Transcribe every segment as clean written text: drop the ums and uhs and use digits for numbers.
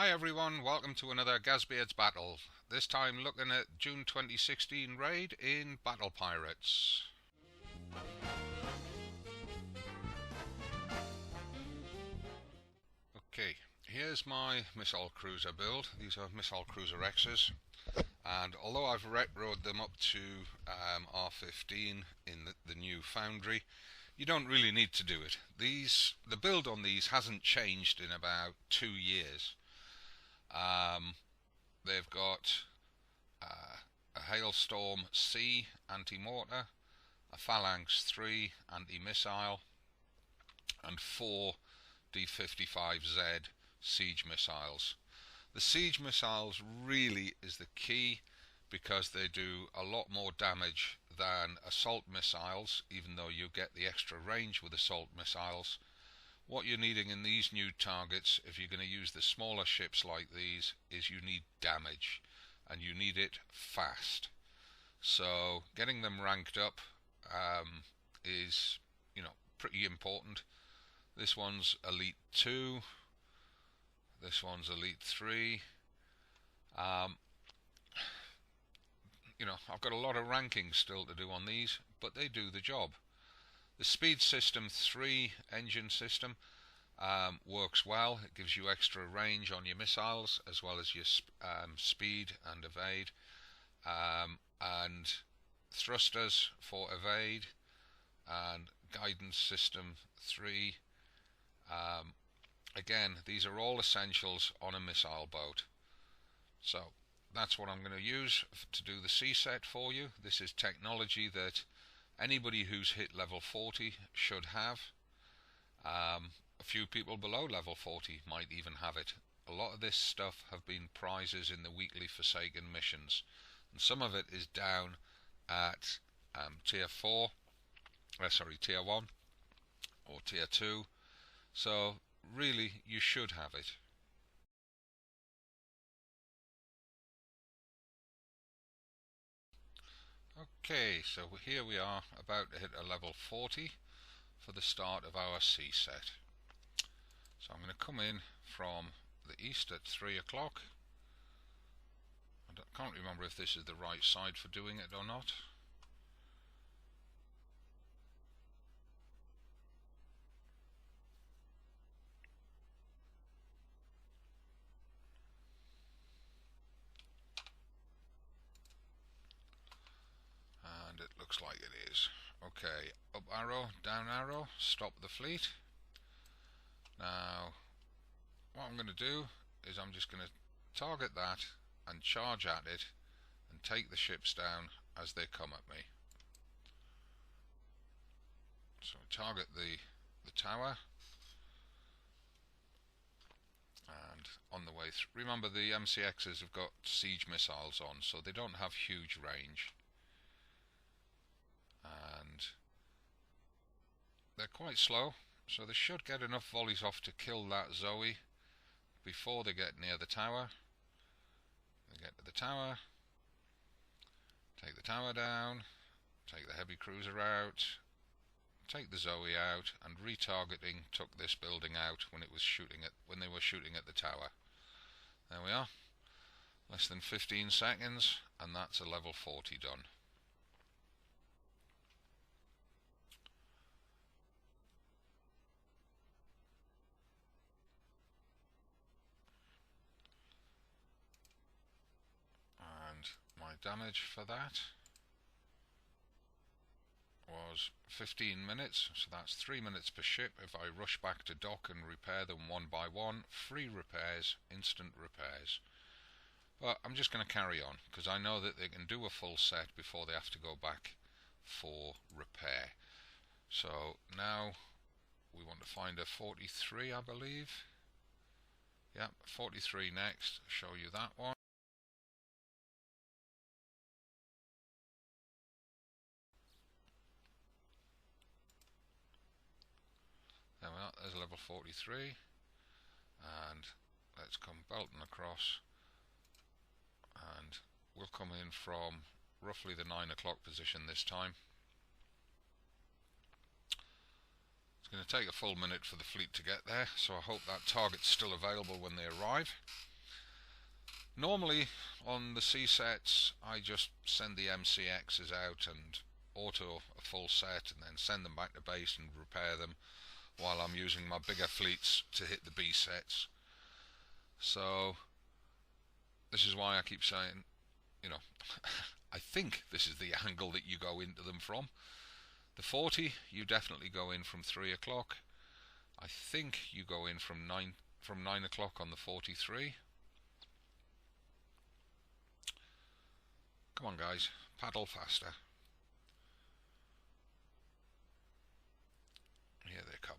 Hi everyone, welcome to another Gazbeard's Battle. This time looking at June 2016 raid in Battle Pirates. Okay, here's my missile cruiser build. These are missile cruiser X's, and although I've retroed them up to R15 in the new foundry, you don't really need to do it. The build on these hasn't changed in about 2 years. They've got a Hailstorm C anti-mortar, a Phalanx 3 anti-missile, and 4 D55Z siege missiles. The siege missiles really is the key because they do a lot more damage than assault missiles, even though you get the extra range with assault missiles. What you're needing in these new targets, if you're going to use the smaller ships like these, is you need damage, and you need it fast. So getting them ranked up is, pretty important. This one's Elite 2, this one's Elite 3. I've got a lot of rankings still to do on these, but they do the job. The Speed System 3 engine system works well. It gives you extra range on your missiles as well as your speed and evade, and thrusters for evade, and Guidance System 3. Again, these are all essentials on a missile boat. So that's what I'm going to use to do the C set for you. This is technology that anybody who's hit level 40 should have. A few people below level 40 might even have it. A lot of this stuff have been prizes in the weekly Forsaken missions, and some of it is down at tier 1 or tier 2, so really you should have it. Okay, so here we are about to hit a level 40 for the start of our C set. So I'm going to come in from the east at 3 o'clock. I can't remember if this is the right side for doing it or not. And it looks like it is. Okay, up arrow, down arrow, stop the fleet. Now, what I'm going to do is I'm just going to target that and charge at it and take the ships down as they come at me. So target the tower, and on the way through, remember the MCXs have got siege missiles on, so they don't have huge range, and they're quite slow, so they should get enough volleys off to kill that Zoe before they get near the tower. They get to the tower, take the tower down, take the heavy cruiser out, take the Zoe out, and retargeting took this building out when they were shooting at the tower. There we are. Less than 15 seconds, and that's a level 40 done. And my damage for that was 15 minutes, so that's 3 minutes per ship. If I rush back to dock and repair them one by one, free repairs, instant repairs. But I'm just going to carry on because I know that they can do a full set before they have to go back for repair. So now we want to find a 43, I believe. Yep, 43 next. Show you that one. There we are, there's level 43, and let's come belting across, and we'll come in from roughly the 9 o'clock position this time. It's going to take a full minute for the fleet to get there, so I hope that target's still available when they arrive. Normally on the C sets I just send the MCXs out and auto a full set and then send them back to base and repair them, while I'm using my bigger fleets to hit the B sets. So this is why I keep saying, you know, I think this is the angle that you go into them from. The 40 you definitely go in from 3 o'clock. I think you go in from 9 o'clock on the 43. Come on guys, paddle faster. Here they come.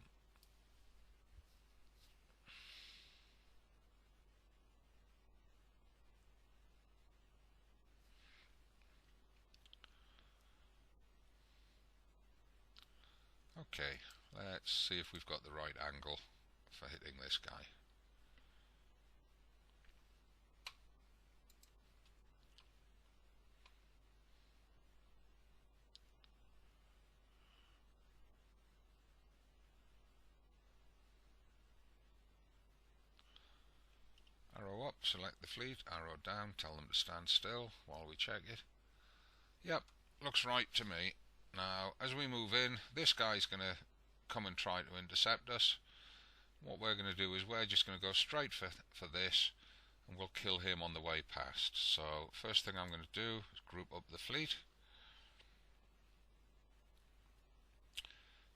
Okay, let's see if we've got the right angle for hitting this guy. Arrow up, select the fleet, arrow down, tell them to stand still while we check it. Yep, looks right to me. Now, as we move in, this guy's going to come and try to intercept us. What we're going to do is we're just going to go straight for this, and we'll kill him on the way past. So, first thing I'm going to do is group up the fleet.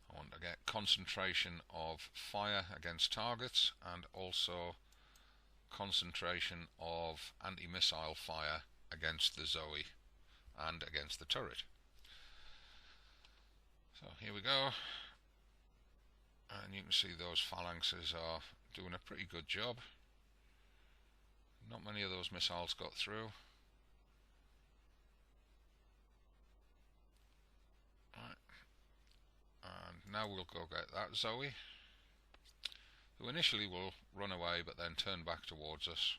I want to get concentration of fire against targets and also concentration of anti-missile fire against the Zoe and against the turret. So here we go, and you can see those phalanxes are doing a pretty good job. Not many of those missiles got through. Right. And now we'll go get that Zoe, who initially will run away but then turn back towards us.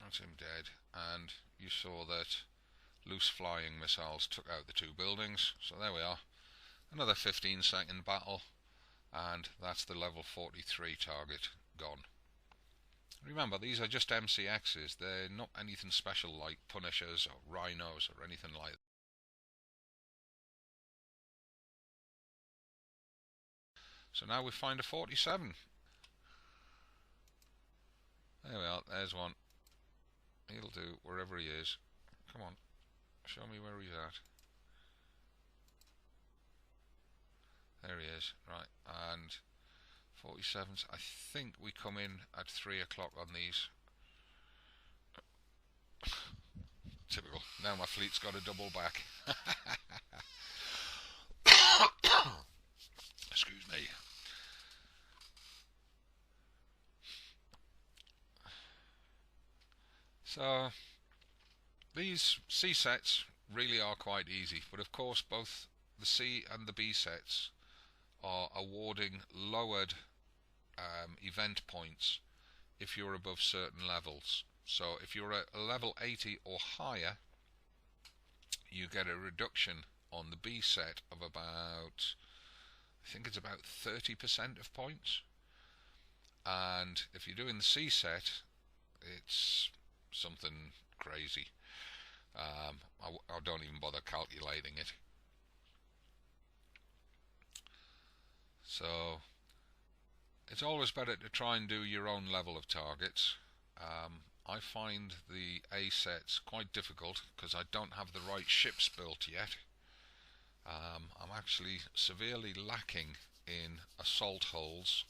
That's him dead, and you saw that loose flying missiles took out the two buildings. So there we are, another 15-second battle, and that's the level 43 target gone. Remember, these are just MCXs, they're not anything special like Punishers or Rhinos or anything like that. So now we find a 47. There we are, there's one. He'll do wherever he is. Come on, show me where he's at. There he is, right, and 47s, I think we come in at 3 o'clock on these. Typical, now my fleet's got a double back. Excuse me. So these C sets really are quite easy, but of course both the C and the B sets are awarding lowered event points if you're above certain levels. So if you're at a level 80 or higher, you get a reduction on the B set of about, I think it's about 30% of points, and if you're doing the C set, it's something crazy. I don't even bother calculating it. So it's always better to try and do your own level of targets. I find the A sets quite difficult because I don't have the right ships built yet. I'm actually severely lacking in assault hulls.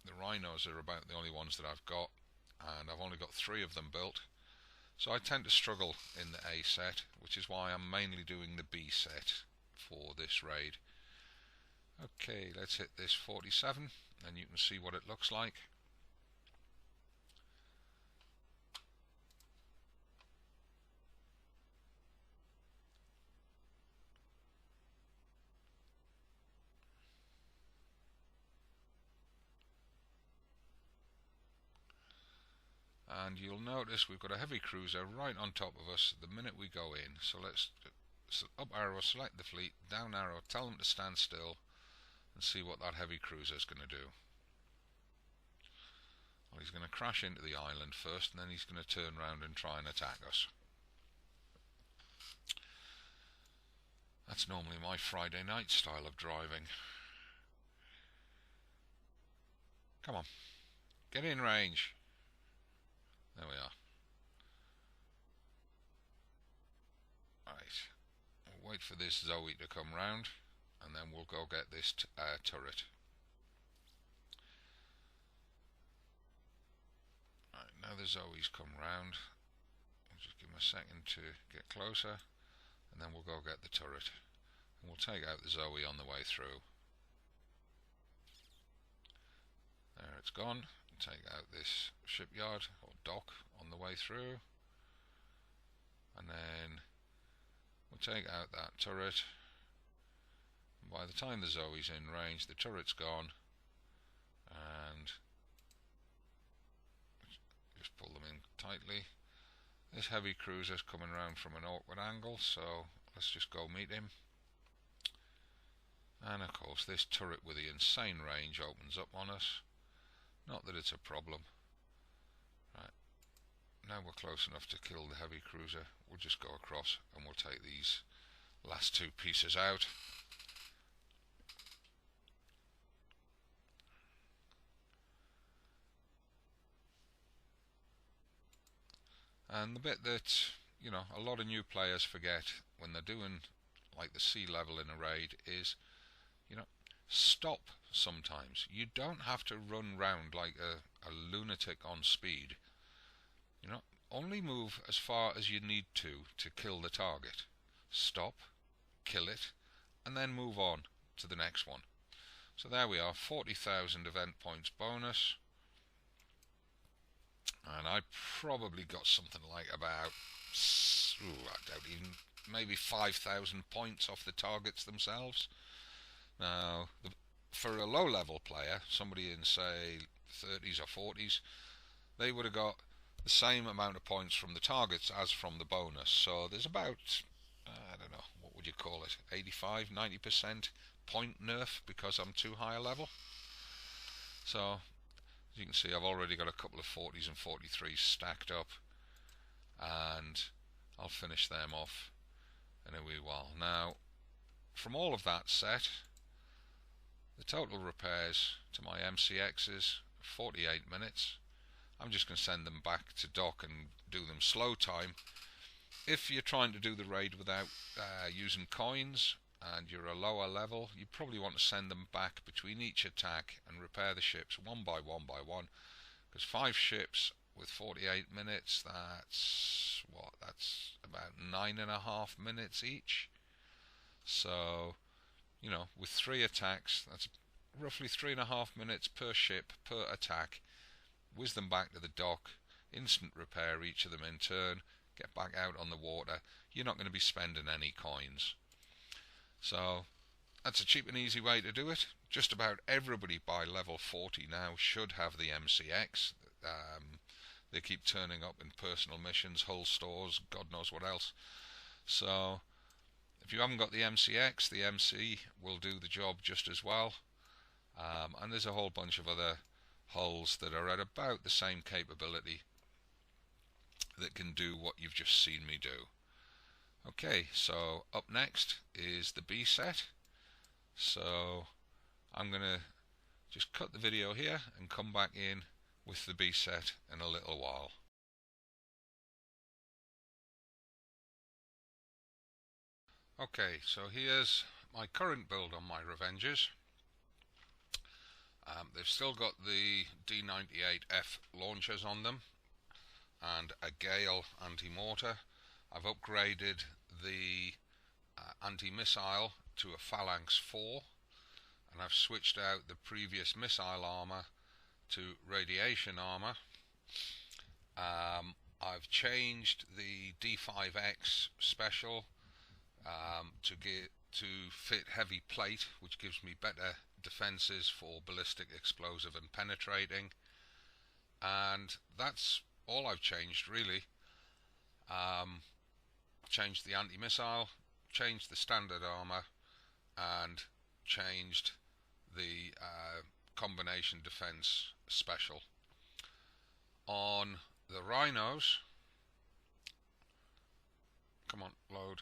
The Rhinos are about the only ones that I've got, and I've only got 3 of them built. So I tend to struggle in the A set, which is why I'm mainly doing the B set for this raid. Okay, let's hit this 47 and you can see what it looks like. And you'll notice we've got a heavy cruiser right on top of us the minute we go in. So let's up arrow, select the fleet, down arrow, tell them to stand still, and see what that heavy cruiser is going to do. Well, he's going to crash into the island first, and then he's going to turn around and try and attack us. That's normally my Friday night style of driving. Come on, get in range. There we are. Right, we'll wait for this Zoe to come round, and then we'll go get this turret. Right, now the Zoe's come round. We'll just give him a second to get closer, and then we'll go get the turret. And we'll take out the Zoe on the way through. There it's gone. Take out this shipyard or dock on the way through. And then we'll take out that turret. And by the time the Zoe's in range, the turret's gone. And just pull them in tightly. This heavy cruiser's coming around from an awkward angle, so let's just go meet him. And of course this turret with the insane range opens up on us. Not that it's a problem. Right, now we're close enough to kill the heavy cruiser. We'll just go across and we'll take these last two pieces out. And the bit that, you know, a lot of new players forget when they're doing like the sea level in a raid is, you know, stop sometimes. You don't have to run round like a lunatic on speed. You know, only move as far as you need to kill the target. Stop, kill it, and then move on to the next one. So there we are, 40,000 event points bonus. And I probably got something like about, I doubt even, maybe 5,000 points off the targets themselves. Now, for a low-level player, somebody in, say, 30s or 40s, they would have got the same amount of points from the targets as from the bonus. So there's about, I don't know, what would you call it, 85, 90% point nerf because I'm too high a level. So, as you can see, I've already got a couple of 40s and 43s stacked up, and I'll finish them off in a wee while. Now, from all of that set, the total repairs to my MCXs, 48 minutes. I'm just going to send them back to dock and do them slow time. If you're trying to do the raid without using coins and you're a lower level, you probably want to send them back between each attack and repair the ships one by one by one. Because 5 ships with 48 minutes, that's what? That's about 9.5 minutes each. So, you know, with 3 attacks, that's roughly 3.5 minutes per ship per attack. Whiz them back to the dock, instant repair each of them in turn, get back out on the water. You're not going to be spending any coins. So that's a cheap and easy way to do it. Just about everybody by level 40 now should have the MCX. They keep turning up in personal missions, hull stores, God knows what else. So if you haven't got the MCX, the MC will do the job just as well. And there's a whole bunch of other hulls that are at about the same capability that can do what you've just seen me do. Okay, so up next is the B set. So I'm going to just cut the video here and come back in with the B set in a little while. Okay, so here's my current build on my Revengers. They've still got the D98F launchers on them and a Gale anti-mortar. I've upgraded the anti-missile to a Phalanx 4, and I've switched out the previous missile armour to radiation armour. I've changed the D5X special to fit heavy plate, which gives me better defences for ballistic, explosive and penetrating, and that's all I've changed really. Changed the anti-missile, changed the standard armour and changed the combination defence special. On the Rhinos, come on, load.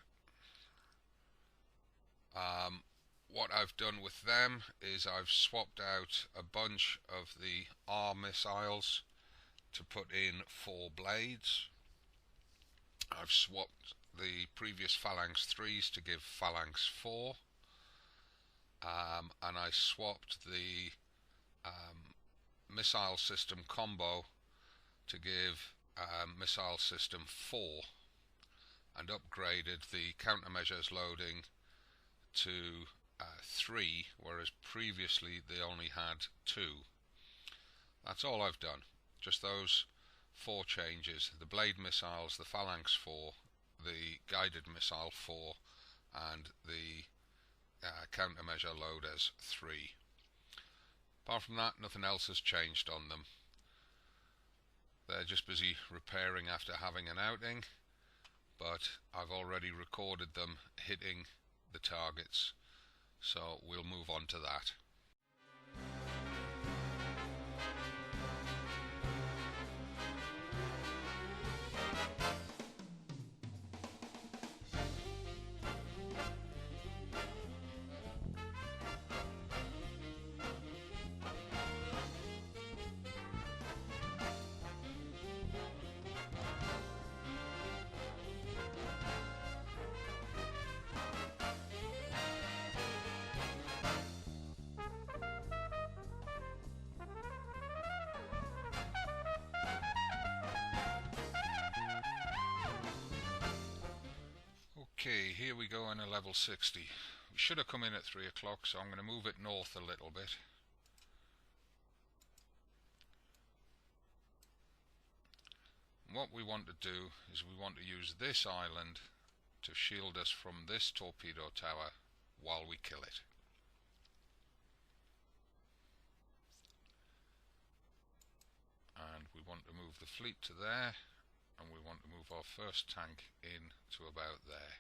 What I've done with them is I've swapped out a bunch of the R missiles to put in 4 blades. I've swapped the previous Phalanx 3s to give Phalanx 4, and I swapped the missile system combo to give missile system 4, and upgraded the countermeasures loading to 3, whereas previously they only had 2. That's all I've done, just those 4 changes: the blade missiles, the Phalanx 4, the guided missile 4, and the countermeasure loaders 3. Apart from that, nothing else has changed on them. They're just busy repairing after having an outing, but I've already recorded them hitting the targets, so we'll move on to that. Okay, here we go in a level 60. We should have come in at 3 o'clock, so I'm going to move it north a little bit. And what we want to do is we want to use this island to shield us from this torpedo tower while we kill it. And we want to move the fleet to there, and we want to move our first tank in to about there.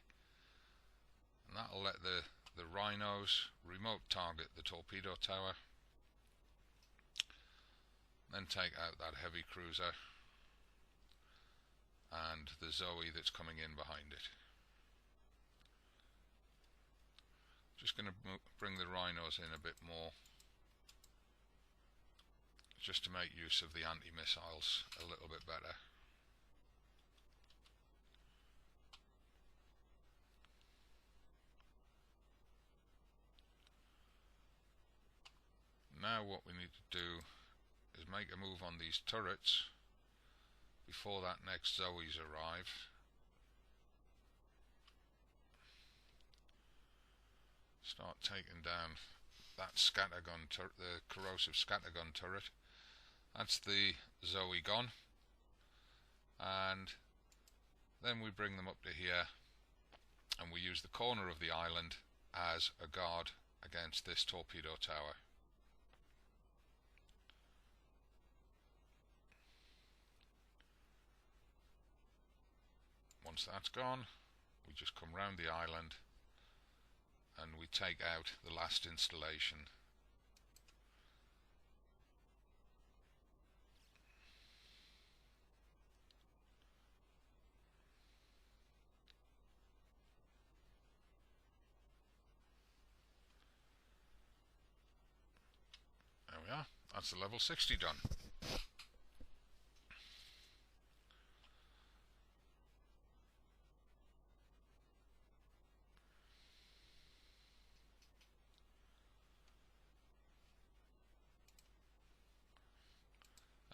And that'll let the Rhinos remote target the torpedo tower, then take out that heavy cruiser and the Zoe that's coming in behind it. Just going to bring the Rhinos in a bit more, just to make use of the anti-missiles a little bit better. Now what we need to do is make a move on these turrets before that next Zoes arrive. Start taking down that scattergun turret, the corrosive scattergun turret. That's the Zoe gone, and then we bring them up to here, and we use the corner of the island as a guard against this torpedo tower. Once that's gone, we just come round the island and we take out the last installation. There we are, that's the level 60 done.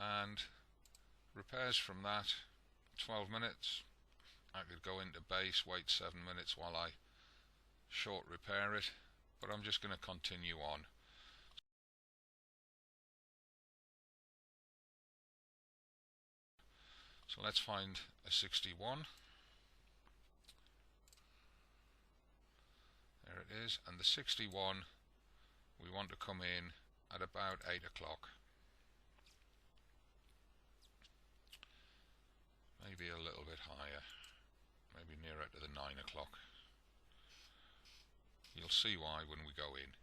And repairs from that, 12 minutes. I could go into base, wait 7 minutes while I short repair it, but I'm just going to continue on. So let's find a 61. There it is, and the 61 we want to come in at about 8 o'clock. Maybe a little bit higher, maybe nearer to the 9 o'clock. You'll see why when we go in.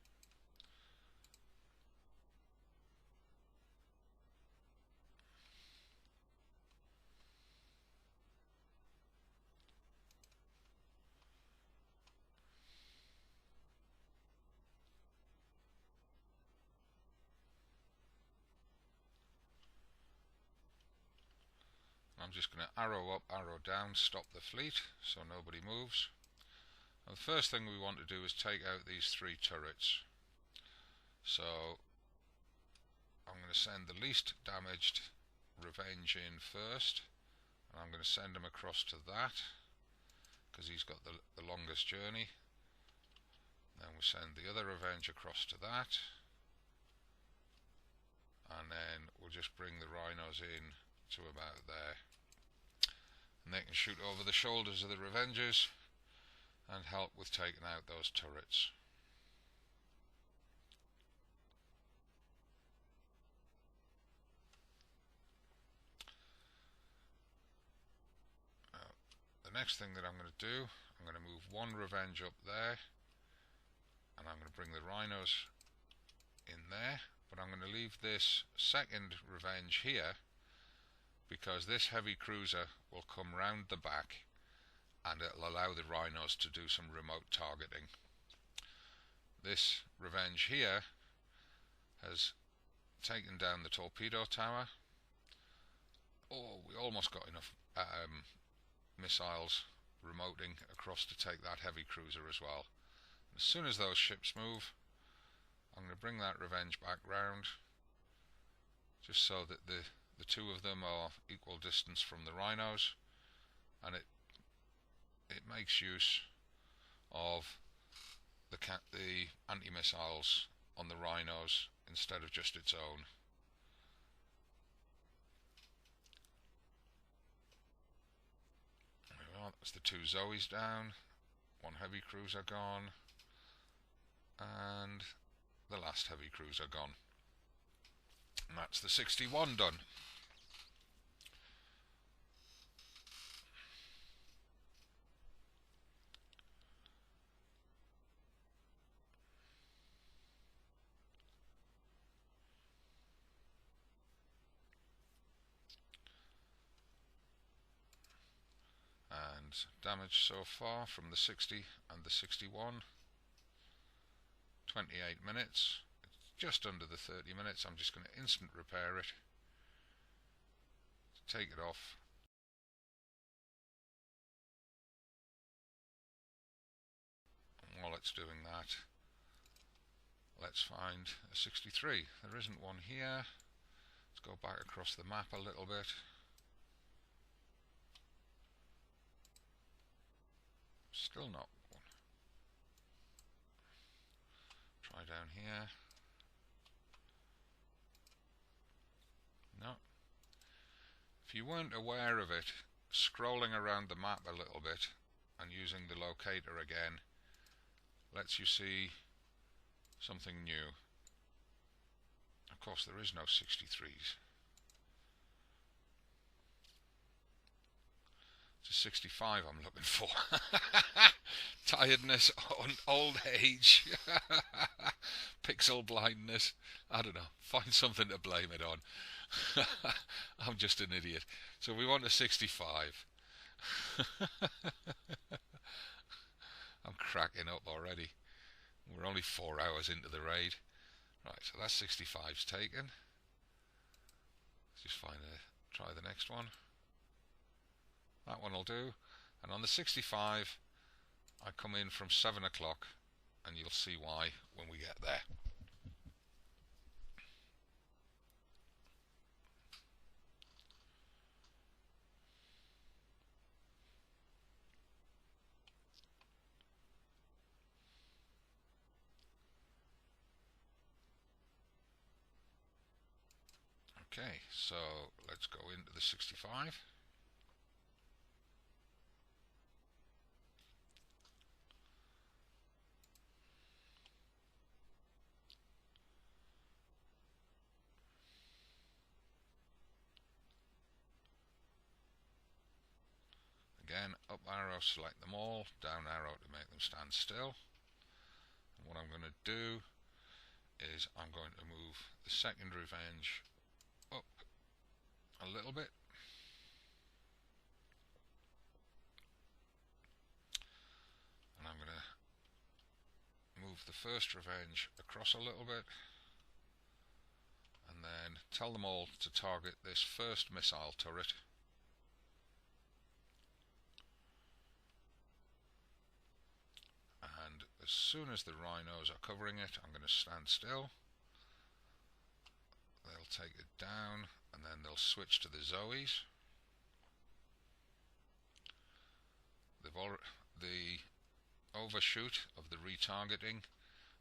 I'm just going to arrow up, arrow down, stop the fleet so nobody moves. And the first thing we want to do is take out these 3 turrets. So I'm going to send the least damaged Revenge in first, and I'm going to send him across to that because he's got the longest journey. Then we send the other Revenge across to that, and then we'll just bring the Rhinos in to about there, and they can shoot over the shoulders of the Revengers and help with taking out those turrets. The next thing that I'm going to do, I'm going to move 1 Revenge up there, and I'm going to bring the Rhinos in there, but I'm going to leave this second Revenge here because this heavy cruiser will come round the back and it'll allow the Rhinos to do some remote targeting. This Revenge here has taken down the torpedo tower. Oh, we almost got enough missiles remoting across to take that heavy cruiser as well. As soon as those ships move, I'm going to bring that Revenge back round, just so that the 2 of them are equal distance from the Rhinos, and it makes use of the anti-missiles on the Rhinos instead of just its own. There we are, that's the 2 Zoes down, 1 heavy cruiser gone, and the last heavy cruiser gone. And that's the 61 done. And damage so far from the 60 and the 61, 28 minutes. It's just under the 30 minutes. I'm just going to instant repair it, take it off. And while it's doing that, let's find a 63. There isn't one here. Let's go back across the map a little bit. Still not one. Try down here. No. If you weren't aware of it, scrolling around the map a little bit and using the locator again lets you see something new. Of course, there is no 63s. It's a 65 I'm looking for. Tiredness, old age, pixel blindness. I don't know. Find something to blame it on. I'm just an idiot. So we want a 65. I'm cracking up already. We're only 4 hours into the raid. Right, so that's 65's taken. Let's just try the next one. That one will do. And on the 65, I come in from 7 o'clock, and you'll see why when we get there. Okay, so let's go into the 65. Again, up arrow, select them all, down arrow to make them stand still. what I'm going to do is I'm going to move the second revenge up a little bit. And I'm going to move the first revenge across a little bit. And then tell them all to target this first missile turret. And as soon as the Rhinos are covering it, I'm going to stand still. They'll take it down, and then they'll switch to the Zoes. The overshoot of the retargeting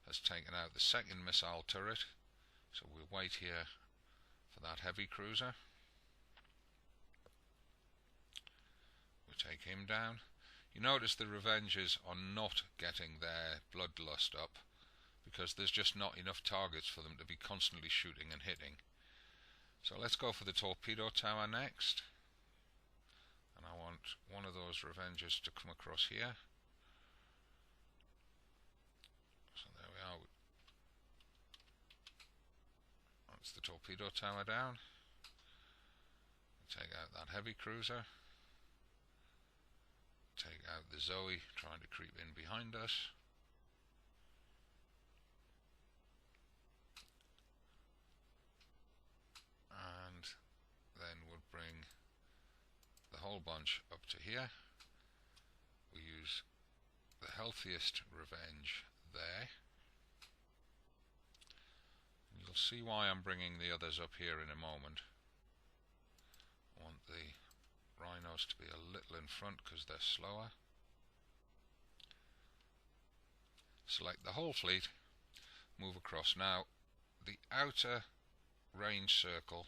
has taken out the second missile turret, so we'll wait here for that heavy cruiser. We'll take him down. You notice the Revengers are not getting their bloodlust up because there's just not enough targets for them to be constantly shooting and hitting. So let's go for the torpedo tower next. And I want one of those Revengers to come across here. So there we are. That's the torpedo tower down. Take out that heavy cruiser. Take out the Zoe trying to creep in behind us. And then we'll bring the whole bunch up to here. We use the healthiest Revenge there. And you'll see why I'm bringing the others up here in a moment. I want the Rhinos to be a little in front because they're slower. Select the whole fleet, move across. Now the outer range circle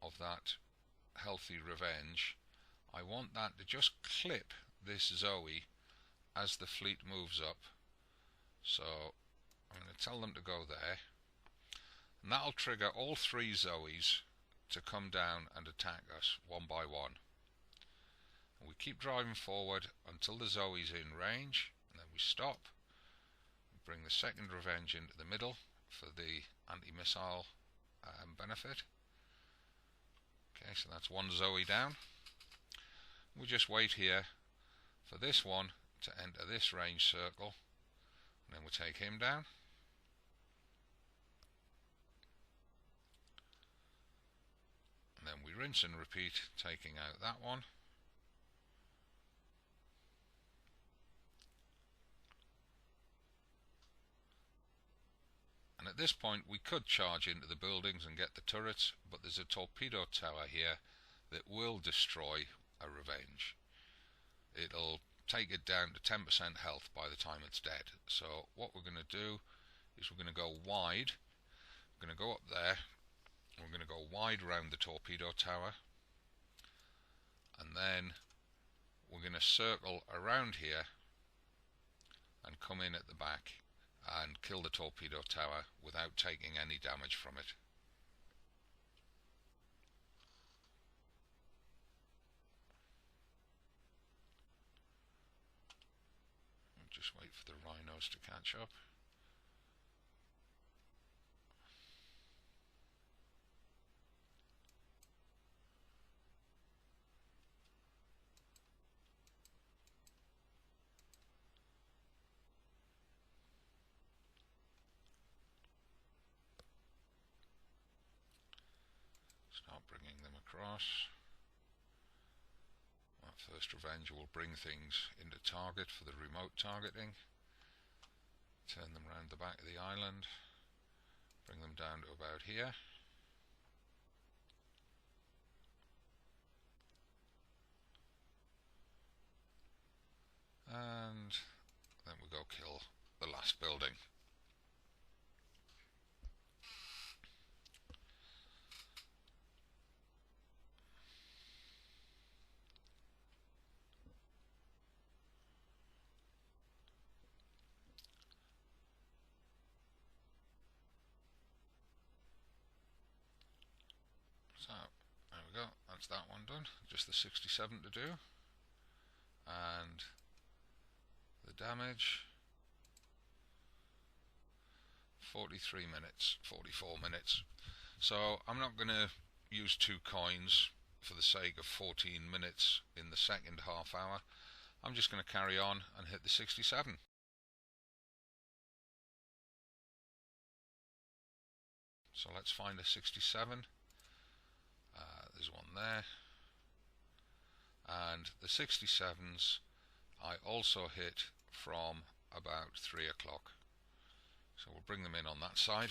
of that healthy Revenge, I want that to just clip this Zoe as the fleet moves up. So I'm going to tell them to go there, and that'll trigger all three Zoes to come down and attack us one by one. And we keep driving forward until the Zoe's in range, and then we stop, bring the second Revenge into the middle for the anti-missile benefit. Okay, so that's one Zoe down. We just wait here for this one to enter this range circle, and then we'll take him down. And then we rinse and repeat, taking out that one. And at this point we could charge into the buildings and get the turrets, but there's a torpedo tower here that will destroy a Revenge. It'll take it down to 10% health by the time it's dead. So what we're going to do is we're going to go wide. We're going to go up there. We're going to go wide around the torpedo tower, and then we're going to circle around here and come in at the back and kill the torpedo tower without taking any damage from it. We'll just wait for the Rhinos to catch up. Start bringing them across. That first Revenge will bring things into target for the remote targeting. Turn them round the back of the island. Bring them down to about here. And then we go kill the last building. So there we go, that's that one done. Just the 67 to do. And the damage 43 minutes, 44 minutes. So I'm not going to use 2 coins for the sake of 14 minutes in the second half hour. I'm just going to carry on and hit the 67. So let's find a 67. There's one there. And the 67s I also hit from about 3 o'clock. So we'll bring them in on that side.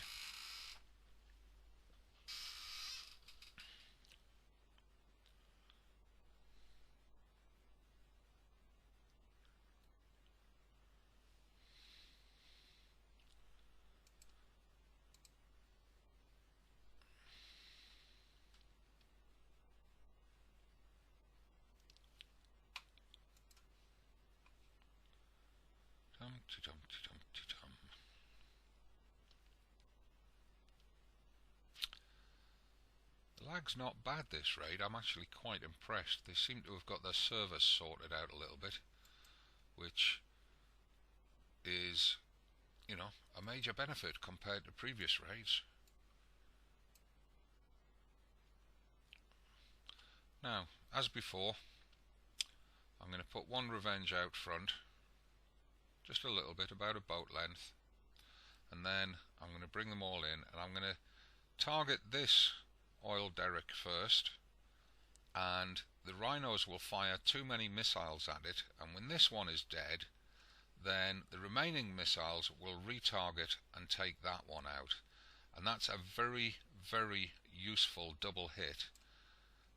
The lag's not bad this raid. I'm actually quite impressed. They seem to have got their service sorted out a little bit, which is, you know, a major benefit compared to previous raids. Now, as before, I'm going to put one revenge out front, just a little bit, about a boat length, and then I'm going to bring them all in, and I'm going to target this oil derrick first, and the Rhinos will fire too many missiles at it, and when this one is dead, then the remaining missiles will retarget and take that one out, and that's a very, very useful double hit,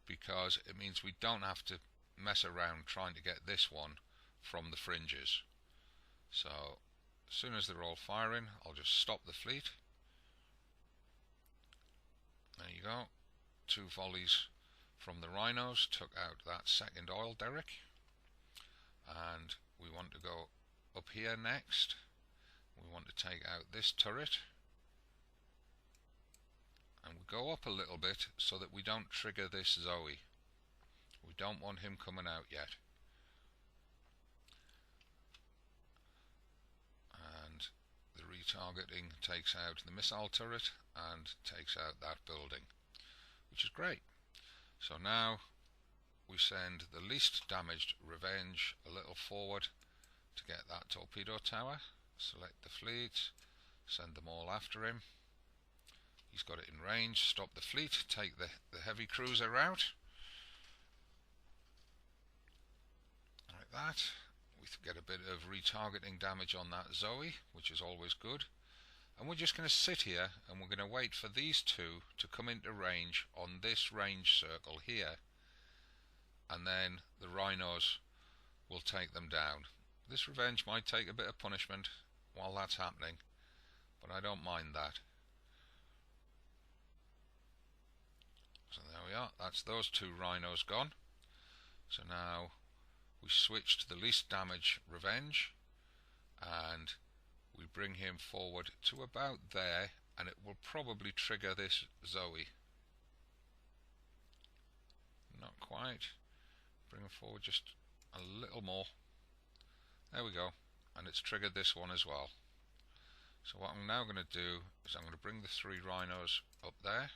because it means we don't have to mess around trying to get this one from the fringes. So as soon as they're all firing, I'll just stop the fleet. There you go. 2 volleys from the Rhinos took out that second oil derrick, and we want to go up here next. We want to take out this turret, and we go up a little bit so that we don't trigger this Zoe. We don't want him coming out yet. And the retargeting takes out the missile turret and takes out that building, which is great. So now we send the least damaged revenge a little forward to get that torpedo tower. Select the fleet, send them all after him. He's got it in range. Stop the fleet, take the heavy cruiser out. Like that. We get a bit of retargeting damage on that Zoe, which is always good. And we're just going to sit here and we're going to wait for these 2 to come into range on this range circle here, and then the Rhinos will take them down. This revenge might take a bit of punishment while that's happening, but I don't mind that. So there we are, that's those 2 Rhinos gone. So now we switch to the least damage revenge, and we bring him forward to about there, and it will probably trigger this Zoe. Not quite. Bring him forward just a little more. There we go, and it's triggered this one as well. So what I'm now going to do is I'm going to bring the 3 Rhinos up there,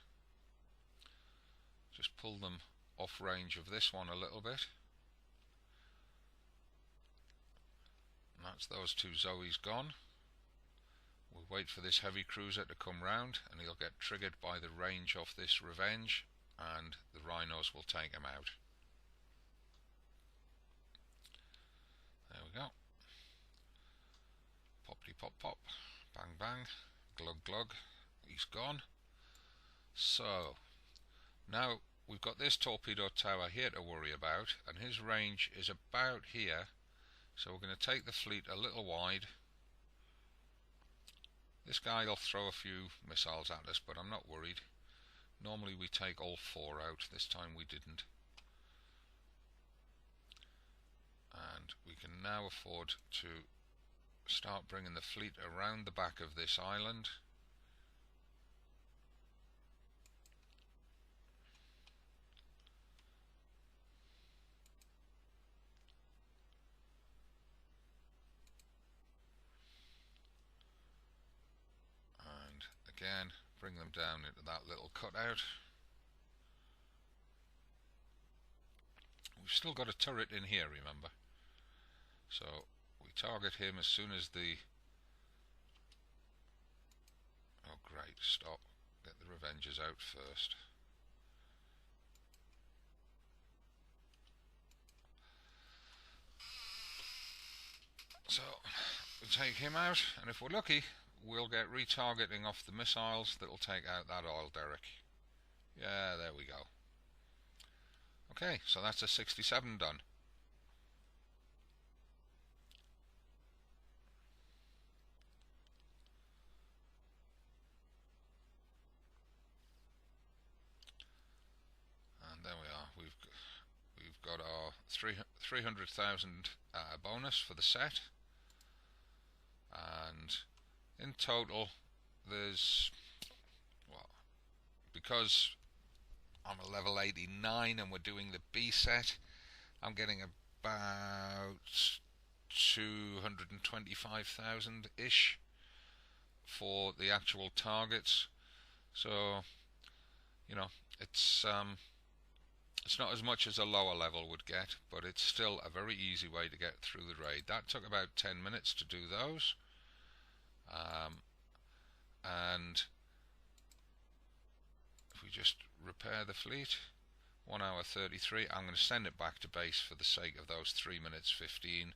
just pull them off range of this one a little bit, and that's those 2 Zoes gone. We'll wait for this heavy cruiser to come round, and he'll get triggered by the range of this revenge, and the Rhinos will take him out. There we go. Poppity pop pop, bang bang, glug glug, he's gone. So now we've got this torpedo tower here to worry about, and his range is about here, so we're going to take the fleet a little wide. This guy will throw a few missiles at us, but I'm not worried. Normally we take all 4 out, this time we didn't. And we can now afford to start bringing the fleet around the back of this island. again, bring them down into that little cutout. We've still got a turret in here, remember, so we target him as soon as the... Oh great, stop, get the Revengers out first. So we'll take him out, and if we're lucky we'll get retargeting off the missiles that'll take out that oil derrick. Yeah, there we go. Okay, so that's a 67 done. And there we are. We've got our 300,000 bonus for the set, and in total there's, well, because I'm a level 89 and we're doing the B set, I'm getting about 225,000 ish for the actual targets. So you know, it's not as much as a lower level would get, but it's still a very easy way to get through the raid. That took about 10 minutes to do those. And if we just repair the fleet, 1 hour 33, I'm going to send it back to base for the sake of those 3 minutes 15.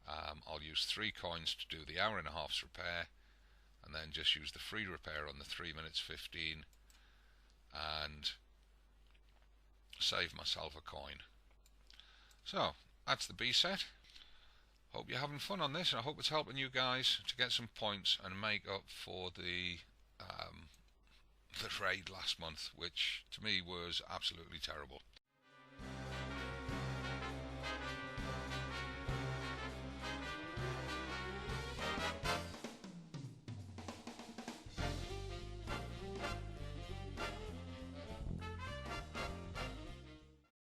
I'll use 3 coins to do the hour and a half's repair, and then just use the free repair on the 3 minutes 15 and save myself a coin. So that's the B set. Hope you're having fun on this, and I hope it's helping you guys to get some points and make up for the raid last month, which to me was absolutely terrible.